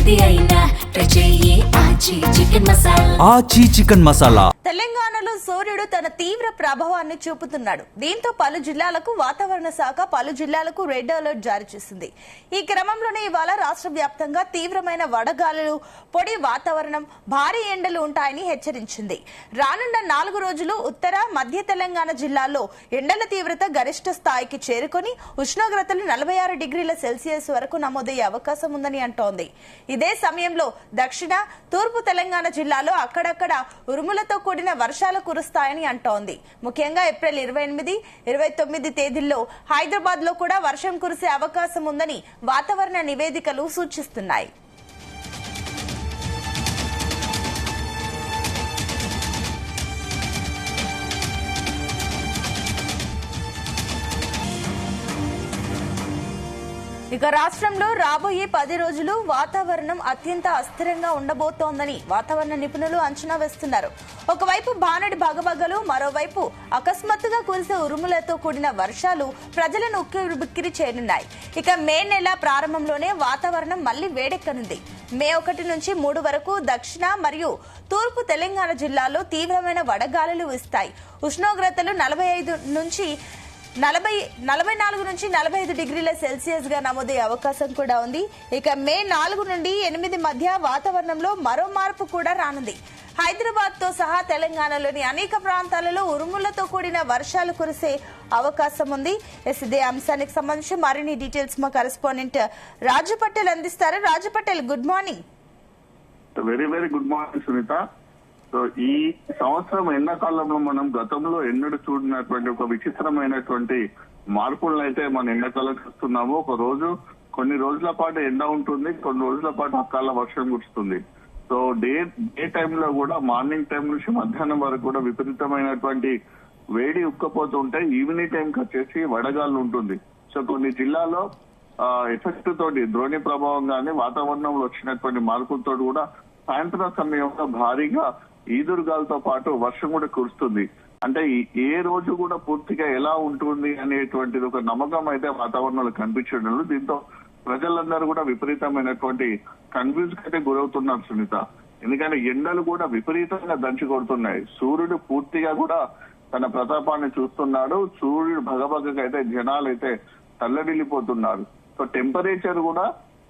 ఏది అయినా ఆచి చికెన్ మసాలా. తెలంగాణలో సూర్యుడు తన తీవ్ర ప్రభావాన్ని చూపుతున్నాడు. దీంతో పలు జిల్లాలకు వాతావరణ శాఖ పలు జిల్లాలకు రెడ్ అలర్ట్ జారీ చేసింది. ఈ క్రమంలోనే ఇవాళ రాష్ట్ర వ్యాప్తంగా తీవ్రమైన వడగాలులు, పొడి వాతావరణం, భారీ ఎండలు ఉంటాయని హెచ్చరించింది. రానున్న 4 రోజులు ఉత్తర మధ్య తెలంగాణ జిల్లాల్లో ఎండల తీవ్రత గరిష్ట స్థాయికి చేరుకుని ఉష్ణోగ్రతలు 46 డిగ్రీల సెల్సియస్ వరకు నమోదయ్యే అవకాశం ఉందని అంటోంది. ఇదే సమయంలో దక్షిణ, తూర్పు తెలంగాణ జిల్లాలో అక్కడక్కడ ఉరుములతో కూడిన వర్షాలు కురుస్తాయని అంటోంది. ముఖ్యంగా ఏప్రిల్ 28, 29 తేదీల్లో హైదరాబాద్ లో కూడా వర్షం కురిసే అవకాశం ఉందని వాతావరణ నివేదికలు సూచిస్తున్నాయి. ఇక రాష్ట్రంలో రాబోయే 10 రోజులు వాతావరణం అత్యంత అస్థిరంగా ఉండబోతోందని వాతావరణ నిపుణులు అంచనా వేస్తున్నారు. ఒకవైపు బానడి భగభగలు, మరోవైపు అకస్మాత్తుగా కురిసే ఉరుములతో కూడిన వర్షాలు ప్రజలను ఉక్కిరిబిక్కిరి చేయనున్నాయి. ఇక మే నెల ప్రారంభంలోనే వాతావరణం మళ్లీ వేడెక్కనుంది. మే 1 నుంచి 3 వరకు దక్షిణ మరియు తూర్పు తెలంగాణ జిల్లాలో తీవ్రమైన వడగాలులు వీస్తాయి. ఉష్ణోగ్రతలు 44 నుంచి 45 డిగ్రీల సెల్సియస్ గా నమోదయ్యే అవకాశం కూడా ఉంది. ఇక మే 4 నుండి 8 మధ్య వాతావరణంలో మరో మార్పు కూడా రానుంది. హైదరాబాద్ తో సహా తెలంగాణలోని అనేక ప్రాంతాలలో ఉరుములతో కూడిన వర్షాలు కురిసే అవకాశం ఉంది. ఇదే అంశానికి సంబంధించి మరిన్ని డీటెయిల్స్ మా కరెస్పాండెంట్ రాజు పటేల్ అందిస్తారు. Raju Patel, good morning. Very very good morning Sunitha. So ఈ సంవత్సరం ఎండాకాలంలో మనం గతంలో ఎన్నడూ చూడనటువంటి ఒక విచిత్రమైనటువంటి మార్పులను అయితే మన ఎండాకాలం చూస్తున్నాము. కొన్ని రోజుల పాటు ఎండ ఉంటుంది, కొన్ని రోజుల పాటు అకాల వర్షం కురుస్తుంది. సో డే టైంలో కూడా మార్నింగ్ టైం నుంచి మధ్యాహ్నం వరకు కూడా విపరీతమైనటువంటి వేడి ఉక్కపోతుంటే ఈవినింగ్ టైంకి వచ్చేసి వడగాలు ఉంటుంది. సో కొన్ని జిల్లాలో ఎఫెక్ట్ తోటి ద్రోణి ప్రభావం గానీ వాతావరణంలో వచ్చినటువంటి మార్పులతో కూడా సాయంత్రం సమయంలో భారీగా ఈదురుగాలతో పాటు వర్షం కూడా కురుస్తుంది. అంటే ఏ రోజు కూడా పూర్తిగా ఎలా ఉంటుంది అనేటువంటిది ఒక నమ్మకం అయితే వాతావరణంలో కనిపించడం. దీంతో ప్రజలందరూ కూడా విపరీతమైనటువంటి కన్ఫ్యూజ్ అయితే గురవుతున్నారు సునీత. ఎందుకంటే ఎండలు కూడా విపరీతంగా దంచి కొడుతున్నాయి. సూర్యుడు పూర్తిగా కూడా తన ప్రతాపాన్ని చూస్తున్నాడు. సూర్యుడు భగభగగా అయితే జనాలు అయితే తల్లడిల్లిపోతున్నారు. సో టెంపరేచర్ కూడా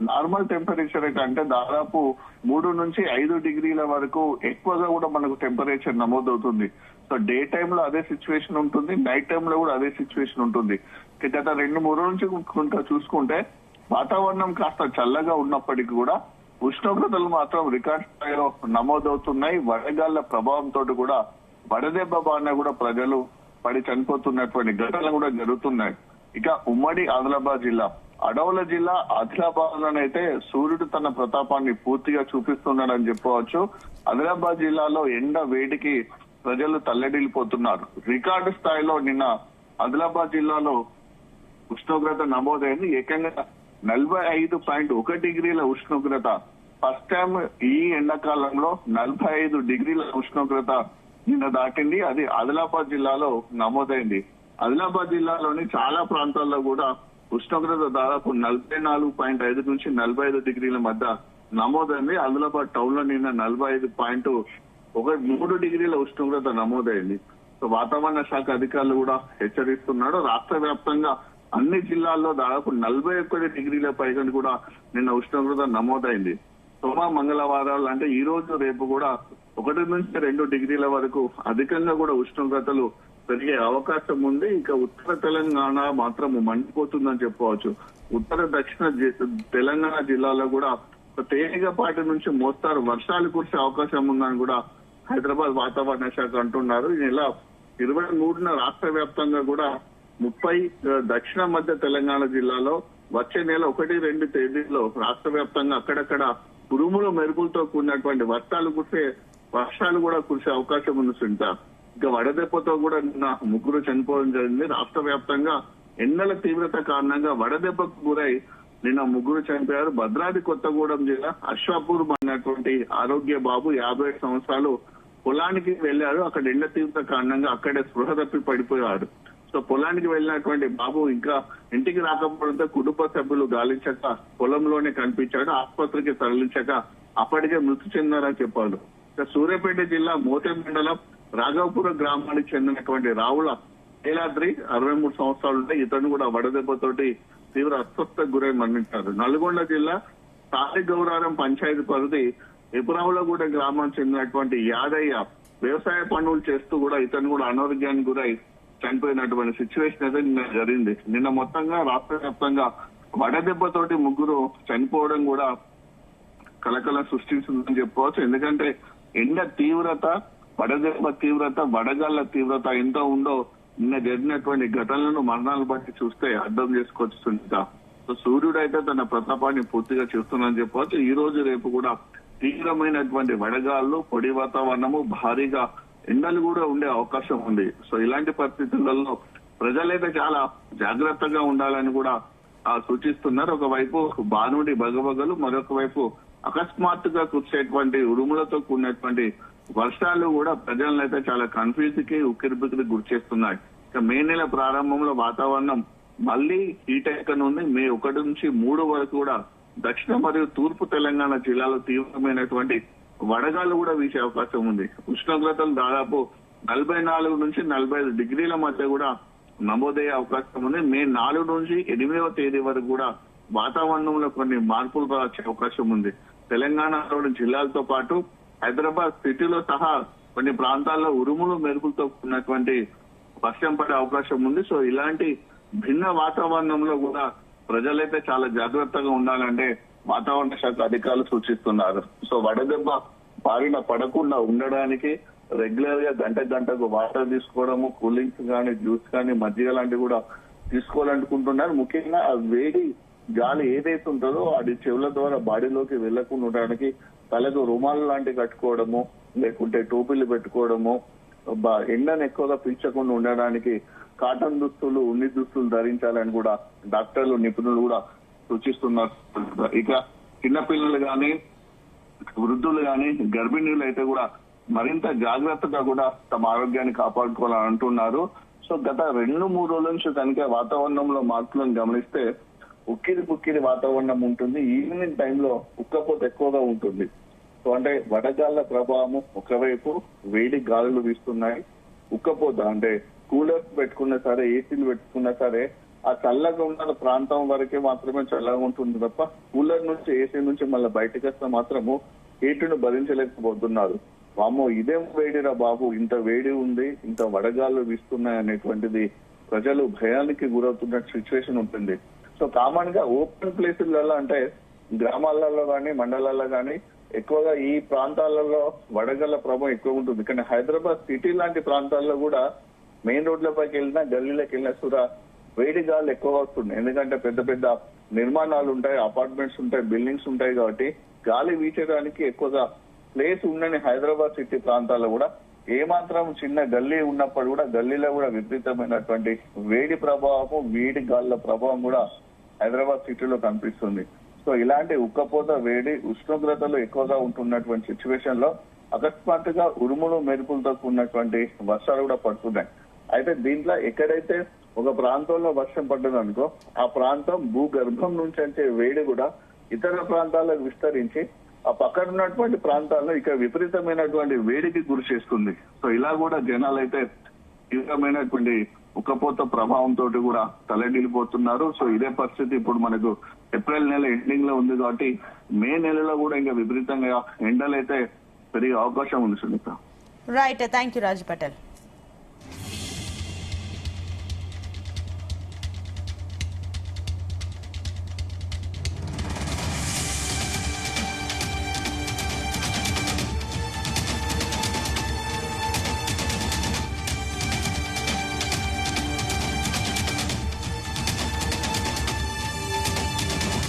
నార్మల్ టెంపరేచర్ అంటే దాదాపు 3 నుంచి 5 డిగ్రీల వరకు ఎక్కువగా కూడా మనకు టెంపరేచర్ నమోదవుతుంది. సో డే టైంలో అదే సిచ్యువేషన్ ఉంటుంది, నైట్ టైంలో కూడా అదే సిచ్యువేషన్ ఉంటుంది. గత 2-3 రోజుల నుంచి చూసుకుంటే వాతావరణం కాస్త చల్లగా ఉన్నప్పటికీ కూడా ఉష్ణోగ్రతలు మాత్రం రికార్డ్ స్థాయిలో నమోదవుతున్నాయి. వడగాళ్ల ప్రభావంతో కూడా వడదెబ్బ బారిన కూడా ప్రజలు పడి చనిపోతున్నటువంటి ఘటనలు కూడా జరుగుతున్నాయి. ఇక ఉమ్మడి ఆదిలాబాద్ జిల్లా, అడవుల జిల్లా ఆదిలాబాద్ లోనైతే సూర్యుడు తన ప్రతాపాన్ని పూర్తిగా చూపిస్తున్నాడని చెప్పవచ్చు. ఆదిలాబాద్ జిల్లాలో ఎండ వేడికి ప్రజలు తల్లడిల్లిపోతున్నారు. రికార్డు స్థాయిలో నిన్న ఆదిలాబాద్ జిల్లాలో ఉష్ణోగ్రత నమోదైంది. ఏకంగా 45.1 డిగ్రీల ఉష్ణోగ్రత. ఫస్ట్ టైం ఈ ఎండాకాలంలో 45 డిగ్రీల ఉష్ణోగ్రత నిన్న దాటింది. అది ఆదిలాబాద్ జిల్లాలో నమోదైంది. ఆదిలాబాద్ జిల్లాలోని చాలా ప్రాంతాల్లో కూడా ఉష్ణోగ్రత దాదాపు 44.5 నుంచి 45 డిగ్రీల మధ్య నమోదైంది. ఆదిలాబాద్ టౌన్ లో నిన్న 45.3 డిగ్రీల ఉష్ణోగ్రత నమోదైంది. సో వాతావరణ శాఖ అధికారులు కూడా హెచ్చరిస్తున్నాడు. రాష్ట్ర వ్యాప్తంగా అన్ని జిల్లాల్లో దాదాపు 41 డిగ్రీల పైగా కూడా నిన్న ఉష్ణోగ్రత నమోదైంది. సోమ మంగళవారాలు అంటే ఈ రోజు రేపు కూడా 1 నుంచి 2 డిగ్రీల వరకు అధికంగా కూడా ఉష్ణోగ్రతలు పెరిగే అవకాశం ఉంది. ఇక ఉత్తర తెలంగాణ మాత్రం మండిపోతుందని చెప్పవచ్చు. ఉత్తర దక్షిణ తెలంగాణ జిల్లాలో కూడా తేలికపాటి నుంచి మోస్తారు వర్షాలు కురిసే అవకాశం ఉందని కూడా హైదరాబాద్ వాతావరణ శాఖ అంటున్నారు. ఈ నెల 23న రాష్ట్ర వ్యాప్తంగా కూడా 30 దక్షిణ మధ్య తెలంగాణ జిల్లాలో వచ్చే నెల 1-2 తేదీల్లో రాష్ట్ర వ్యాప్తంగా అక్కడక్కడ ఉరుములు మెరుపులతో కూడినటువంటి వర్షాలు కూడా కురిసే అవకాశం ఉంది సునీత. ఇక వడదెబ్బతో కూడా నిన్న 3 చనిపోవడం జరిగింది. రాష్ట్ర వ్యాప్తంగా ఎండల తీవ్రత కారణంగా వడదెబ్బకు గురై నిన్న 3 చనిపోయారు. భద్రాద్రి కొత్తగూడెం జిల్లా అశ్వాపూర్ అన్నటువంటి ఆరోగ్య బాబు 57 సంవత్సరాలు పొలానికి వెళ్లారు. అక్కడ ఎండ తీవ్రత కారణంగా అక్కడే స్పృహ తప్పి పడిపోయాడు. సో పొలానికి వెళ్ళినటువంటి బాబు ఇంకా ఇంటికి రాకపోవడంతో కుటుంబ సభ్యులు గాలించక పొలంలోనే కనిపించాడు. ఆసుపత్రికి తరలించక అప్పటికే మృతి చెందారని చెప్పారు. సూర్యాపేట జిల్లా మోతే మండలం రాఘవపురం గ్రామానికి చెందినటువంటి రావుల ఏలాద్రి 63 సంవత్సరాలు. ఇతను కూడా వడదెబ్బతోటి తీవ్ర అస్వస్థకు గురై మరణించారు. నల్గొండ జిల్లా తాడిగౌరారం పంచాయతీ పరిధి ఎపురావులగూడ గ్రామానికి చెందినటువంటి యాదయ్య వ్యవసాయ పనులు చేస్తూ కూడా ఇతను కూడా అనారోగ్యానికి గురై చనిపోయినటువంటి సిచ్యువేషన్ అయితే నిన్న జరిగింది. నిన్న మొత్తంగా రాష్ట్ర వ్యాప్తంగా వడదెబ్బతోటి ముగ్గురు చనిపోవడం కూడా కలకలం సృష్టిస్తుందని చెప్పుకోవచ్చు. ఎందుకంటే ఎండ తీవ్రత, వడదెబ్బ తీవ్రత, వడగాళ్ల తీవ్రత ఎంత ఉందో నిన్న జరిగినటువంటి ఘటనలను మరణాలు బట్టి చూస్తే అర్థం చేసుకోవచ్చు సునీత. సో సూర్యుడు అయితే తన ప్రతాపాన్ని పూర్తిగా చూస్తున్నానని చెప్పవచ్చు. ఈ రోజు రేపు కూడా తీవ్రమైనటువంటి వడగాళ్ళు, పొడి వాతావరణము, భారీగా ఎండలు కూడా ఉండే అవకాశం ఉంది. సో ఇలాంటి పరిస్థితులలో ప్రజలైతే చాలా జాగ్రత్తగా ఉండాలని కూడా సూచిస్తున్నారు. ఒకవైపు బానుడి బగబగలు, మరొక వైపు అకస్మాత్తుగా కురిసేటువంటి ఉరుములతో కూడినటువంటి వర్షాలు కూడా ప్రజలను అయితే చాలా కన్ఫ్యూజ్ కి, ఉక్కిరిబిక్కిరి గురి చేస్తున్నాయి. ఇక మే నెల ప్రారంభంలో వాతావరణం మళ్లీ హీట్ ఎక్కనుంది. మే 1 నుంచి 3 వరకు కూడా దక్షిణ మరియు తూర్పు తెలంగాణ జిల్లాలో తీవ్రమైనటువంటి వడగాలు కూడా వీసే అవకాశం ఉంది. ఉష్ణోగ్రతలు దాదాపు 44 నుంచి 45 డిగ్రీల మధ్య కూడా నమోదయ్యే అవకాశం ఉంది. మే 4 నుంచి 8వ తేదీ వరకు కూడా వాతావరణంలో కొన్ని మార్పులు వచ్చే అవకాశం ఉంది. తెలంగాణలోని జిల్లాలతో పాటు హైదరాబాద్ సిటీలో సహా కొన్ని ప్రాంతాల్లో ఉరుములు మెరుపులతో ఉన్నటువంటి వర్షం పడే అవకాశం ఉంది. సో ఇలాంటి భిన్న వాతావరణంలో కూడా ప్రజలైతే చాలా జాగ్రత్తగా ఉండాలంటే వాతావరణ శాఖ అధికారులు సూచిస్తున్నారు. సో వడదెబ్బ బారిన పడకుండా ఉండడానికి రెగ్యులర్ గా గంటకు వాటర్ తీసుకోవడము, కూలింగ్స్ కానీ, జ్యూస్ కానీ, మజ్జిగ లాంటివి కూడా తీసుకోవాలనుకుంటున్నారు. ముఖ్యంగా ఆ వేడి గాలి ఏదైతే ఉంటుందో అది చెవుల ద్వారా బాడీలోకి వెళ్లకుండా ఉండడానికి తలకు రుమాలు లాంటివి కట్టుకోవడము, లేకుంటే టోపీలు పెట్టుకోవడము, ఎండను ఎక్కువగా పీల్చకుండా ఉండడానికి కాటన్ దుస్తులు, ఉన్ని దుస్తులు ధరించాలని కూడా డాక్టర్లు, నిపుణులు కూడా సూచిస్తున్నారు. ఇక చిన్నపిల్లలు గాని, వృద్ధులు గాని, గర్భిణీలు అయితే కూడా మరింత జాగ్రత్తగా కూడా తమ ఆరోగ్యాన్ని కాపాడుకోవాలని అంటున్నారు. సో గత 2-3 రోజుల నుంచి కనుక వాతావరణంలో మార్పులను గమనిస్తే ఉక్కిరి వాతావరణం ఉంటుంది. ఈవినింగ్ టైంలో ఉక్కపోత ఎక్కువగా ఉంటుంది. సో అంటే వడగాళ్ల ప్రభావము ఒకవైపు, వేడి గాలులు వీస్తున్నాయి. ఉక్కపోత అంటే కూలర్స్ పెట్టుకున్నా సరే, ఏసీలు పెట్టుకున్నా సరే ఆ చల్లగా ఉన్న ప్రాంతం వరకే మాత్రమే చల్లగా ఉంటుంది తప్ప కూలర్ నుంచి, ఏసీ నుంచి మళ్ళీ బయటకు వస్తే మాత్రము హీటును భరించలేకపోతున్నారు. వామో ఇదేం వేడిరా బాబు, ఇంత వేడి ఉంది, ఇంత వడగాలు వీస్తున్నాయి అనేటువంటిది ప్రజలు భయానికి గురవుతున్న సిచ్యువేషన్ ఉంటుంది. సో కామన్ గా ఓపెన్ ప్లేసులలో అంటే గ్రామాలలో కానీ, మండలాల్లో కానీ ఎక్కువగా ఈ ప్రాంతాలలో వడగళ్ల ప్రభావం ఎక్కువ ఉంటుంది. కానీ హైదరాబాద్ సిటీ లాంటి ప్రాంతాల్లో కూడా మెయిన్ రోడ్లపైకి వెళ్ళినా, గల్లీలోకి వెళ్ళినా కూడా వేడి గాలు ఎక్కువగా వస్తుంది. ఎందుకంటే పెద్ద పెద్ద నిర్మాణాలు ఉంటాయి, అపార్ట్మెంట్స్ ఉంటాయి, బిల్డింగ్స్ ఉంటాయి. కాబట్టి గాలి వీచడానికి ఎక్కువగా ప్లేస్ ఉండని హైదరాబాద్ సిటీ ప్రాంతాల్లో కూడా ఏమాత్రం చిన్న గల్లీ ఉన్నప్పుడు కూడా గల్లీలో కూడా విపరీతమైనటువంటి వేడి ప్రభావము, వేడి గాలుల ప్రభావం కూడా హైదరాబాద్ సిటీలో కనిపిస్తుంది. సో ఇలాంటి ఉక్కపోత, వేడి, ఉష్ణోగ్రతలు ఎక్కువగా ఉంటున్నటువంటి సిచ్యువేషన్ లో అకస్మాత్తుగా ఉరుములు మెరుపులతో కూడినటువంటి వర్షాలు కూడా పడుతున్నాయి. అయితే దీంట్లో ఎక్కడైతే ఒక ప్రాంతంలో వర్షం పడ్డదనుకో ఆ ప్రాంతం భూగర్భం నుంచి వచ్చే వేడి కూడా ఇతర ప్రాంతాలకు విస్తరించి ఆ పక్కన ఉన్నటువంటి ప్రాంతాల్లో ఇక విపరీతమైనటువంటి వేడికి గురి చేస్తుంది. సో ఇలా కూడా జనాలు అయితే తీవ్రమైనటువంటి ఉక్కపోత ప్రభావంతో కూడా తలడిల్లిపోతున్నారు. సో ఇదే పరిస్థితి ఇప్పుడు మనకు ఏప్రిల్ నెల ఎండింగ్ లో ఉంది. కాబట్టి మే నెలలో కూడా ఇంకా విపరీతంగా ఎండలైతే పెరిగే అవకాశం ఉంది Sunitha. Right, thank you Raj Patel.